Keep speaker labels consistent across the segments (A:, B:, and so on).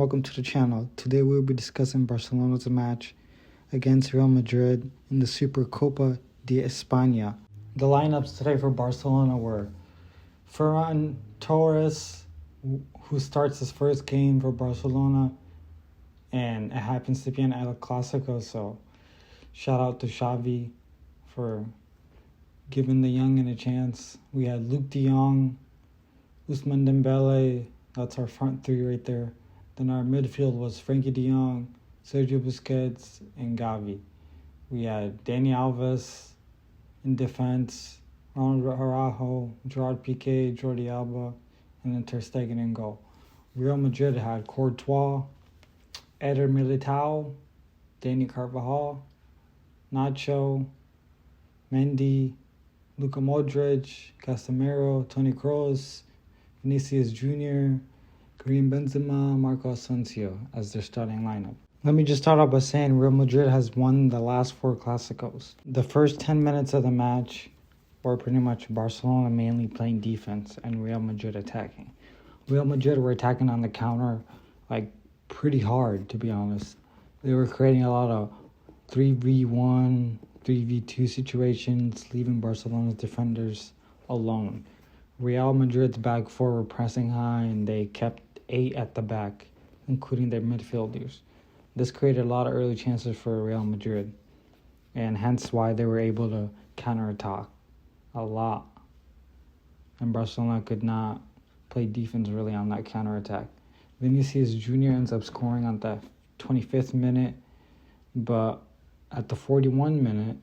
A: welcome to the channel. Today we'll be discussing Barcelona's match against Real Madrid in the SuperCopa De Espana. The lineups today for Barcelona were Ferran Torres, who starts his first game for Barcelona, and it happens to be an El Clasico, so shout out to Xavi for giving the youngin a chance. We had Luke de Jong, Ousmane Dembele, that's our front three right there. Then our midfield was Frankie de Jong, Sergio Busquets, and Gavi. We had Dani Alves in defense, Ronald Araujo, Gerard Piqué, Jordi Alba, and then Ter Stegen in goal. Real Madrid had Courtois, Eder Militao, Dani Carvajal, Nacho, Mendy, Luka Modric, Casemiro, Toni Kroos, Vinicius Jr., Karim Benzema, Marco Asensio as their starting lineup. Let me just start off by saying Real Madrid has won the last 4 Clásicos. The first 10 minutes of the match were pretty much Barcelona mainly playing defense and Real Madrid attacking. Real Madrid were attacking on the counter pretty hard, to be honest. They were creating a lot of 3v1, 3v2 situations, leaving Barcelona's defenders alone. Real Madrid's back 4 were pressing high, and they kept 8 at the back, including their midfielders. This created a lot of early chances for Real Madrid, and hence why they were able to counterattack a lot. And Barcelona could not play defense really on that counterattack. Vinicius Jr. ends up scoring on the 25th minute, but at the 41 minute,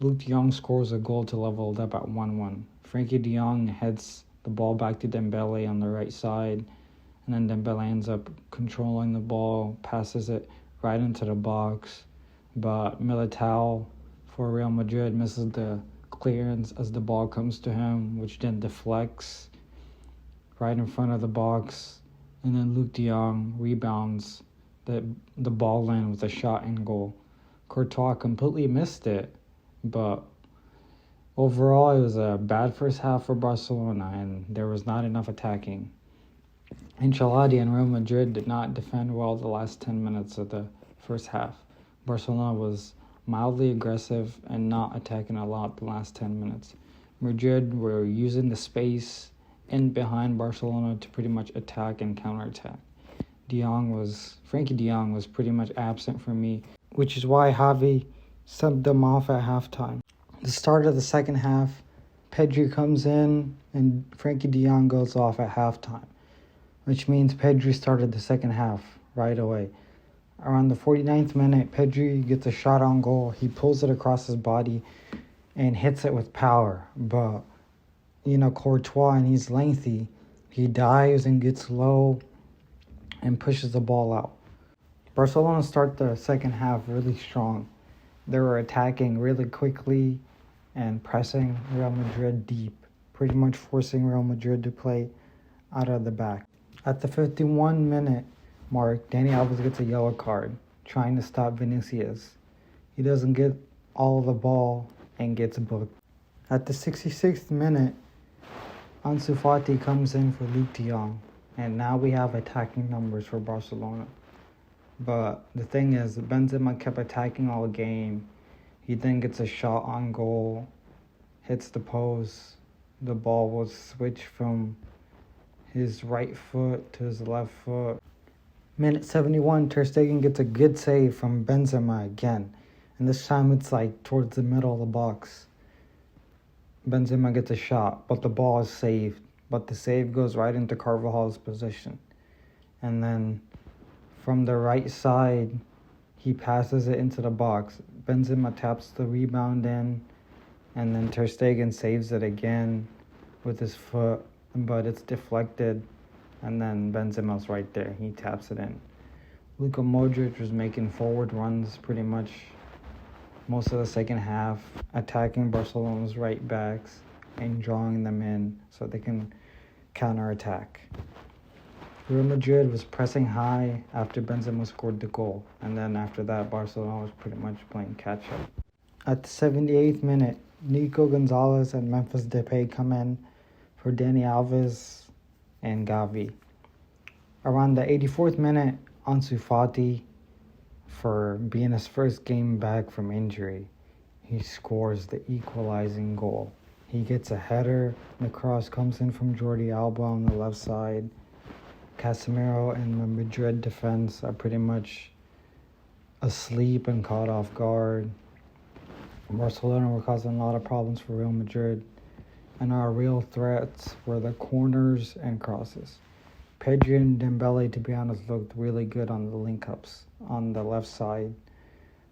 A: Luke de Jong scores a goal to level it up at 1-1. Frankie de Jong heads the ball back to Dembele on the right side, and then Dembele ends up controlling the ball, passes it right into the box, but Militao for Real Madrid misses the clearance as the ball comes to him, which then deflects right in front of the box, and then Luke de Jong rebounds the ball in with a shot in goal. Courtois completely missed it, but overall it was a bad first half for Barcelona, and there was not enough attacking. Ancelotti and Real Madrid did not defend well the last 10 minutes of the first half. Barcelona was mildly aggressive and not attacking a lot the last 10 minutes. Madrid were using the space in behind Barcelona to pretty much attack and counterattack. Frankie de Jong was pretty much absent for me, which is why Javi subbed them off at halftime. The start of the second half, Pedri comes in and Frankie de Jong goes off at halftime, which means Pedri started the second half right away. Around the 49th minute, Pedri gets a shot on goal. He pulls it across his body and hits it with power. But, Courtois, and he's lengthy, he dives and gets low and pushes the ball out. Barcelona start the second half really strong. They were attacking really quickly and pressing Real Madrid deep, pretty much forcing Real Madrid to play out of the back. At the 51-minute mark, Dani Alves gets a yellow card, trying to stop Vinicius. He doesn't get all of the ball and gets booked. At the 66th minute, Ansu Fati comes in for Luke de Jong, and now we have attacking numbers for Barcelona. But the thing is, Benzema kept attacking all game. He then gets a shot on goal, hits the post. The ball was switched from his right foot to his left foot. Minute 71, Ter Stegen gets a good save from Benzema again. And this time it's towards the middle of the box. Benzema gets a shot, but the ball is saved. But the save goes right into Carvajal's position. And then from the right side, he passes it into the box. Benzema taps the rebound in, and then Ter Stegen saves it again with his foot, but it's deflected, and then Benzema's right there. He taps it in. Luka Modric was making forward runs pretty much most of the second half, attacking Barcelona's right backs and drawing them in so they can counterattack. Real Madrid was pressing high after Benzema scored the goal, and then after that, Barcelona was pretty much playing catch-up. At the 78th minute, Nico Gonzalez and Memphis Depay come in for Dani Alves and Gavi. Around the 84th minute, Ansu Fati, for being his first game back from injury, he scores the equalizing goal. He gets a header, the cross comes in from Jordi Alba on the left side. Casemiro and the Madrid defense are pretty much asleep and caught off guard. Barcelona were causing a lot of problems for Real Madrid, and our real threats were the corners and crosses. Pedri and Dembele, to be honest, looked really good on the link-ups on the left side.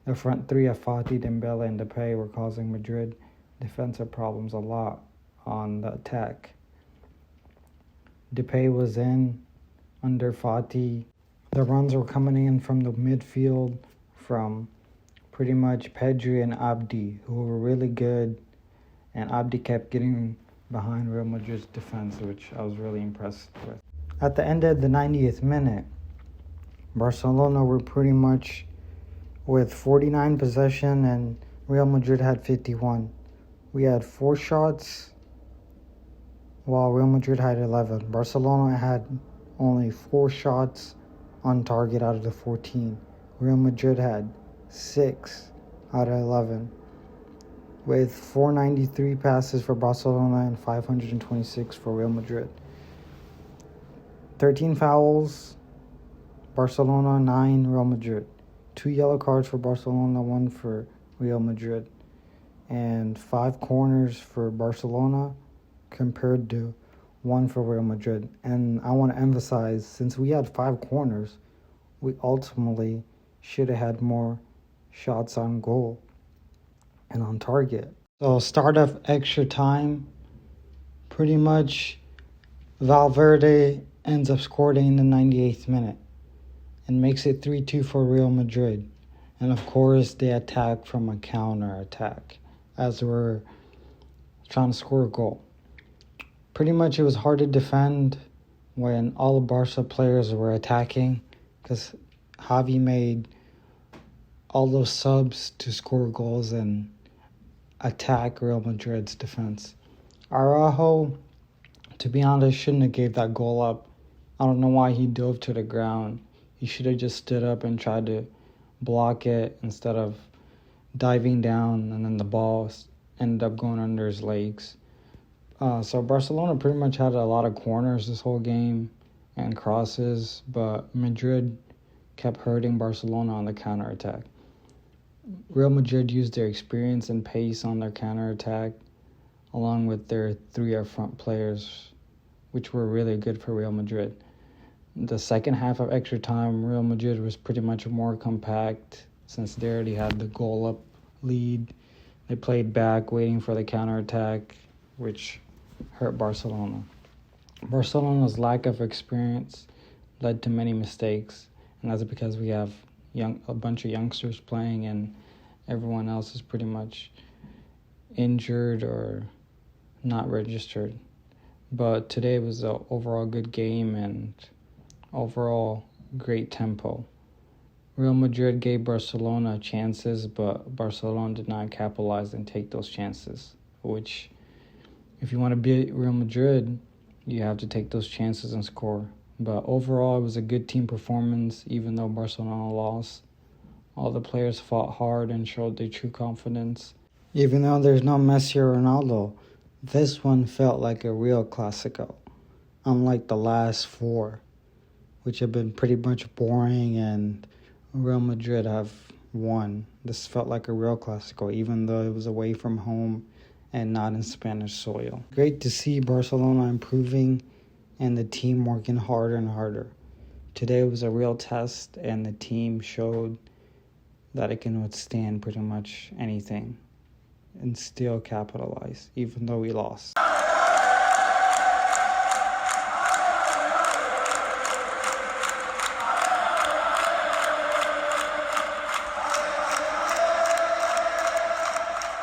A: The front three of Fati, Dembele, and Depay were causing Madrid defensive problems a lot on the attack. Depay was in under Fati. The runs were coming in from the midfield from pretty much Pedri and Abdi, who were really good, and Abdi kept getting behind Real Madrid's defense, which I was really impressed with. At the end of the 90th minute, Barcelona were pretty much with 49 possession and Real Madrid had 51. We had 4 shots while Real Madrid had 11. Barcelona had only 4 shots on target out of the 14. Real Madrid had 6 out of 11, with 493 passes for Barcelona and 526 for Real Madrid. 13 fouls, Barcelona, 9 Real Madrid. 2 yellow cards for Barcelona, 1 for Real Madrid. And 5 corners for Barcelona compared to 1 for Real Madrid. And I want to emphasize, since we had 5 corners, we ultimately should have had more shots on goal and on target. So start of extra time, pretty much Valverde ends up scoring in the 98th minute and makes it 3-2 for Real Madrid. And of course, they attack from a counter attack as we're trying to score a goal. Pretty much it was hard to defend when all the Barca players were attacking, because Javi made all those subs to score goals and attack Real Madrid's defense. Araujo, to be honest, shouldn't have gave that goal up. I don't know why he dove to the ground. He should have just stood up and tried to block it instead of diving down, and then the ball ended up going under his legs. So Barcelona pretty much had a lot of corners this whole game and crosses, but Madrid kept hurting Barcelona on the counterattack. Real Madrid used their experience and pace on their counterattack, along with their 3 up-front players, which were really good for Real Madrid. The second half of extra time, Real Madrid was pretty much more compact since they already had the goal-up lead. They played back, waiting for the counterattack, which hurt Barcelona. Barcelona's lack of experience led to many mistakes, and that's because we have a bunch of youngsters playing and everyone else is pretty much injured or not registered. But today was an overall good game and overall great tempo. Real Madrid gave Barcelona chances, but Barcelona did not capitalize and take those chances, which, if you want to beat Real Madrid, you have to take those chances and score. But overall, it was a good team performance, even though Barcelona lost. All the players fought hard and showed their true confidence. Even though there's no Messi or Ronaldo, this one felt like a real Clasico, unlike the last 4, which have been pretty much boring and Real Madrid have won. This felt like a real Clasico, even though it was away from home and not in Spanish soil. Great to see Barcelona improving and the team working harder and harder. Today was a real test, and the team showed that it can withstand pretty much anything and still capitalize, even though we lost.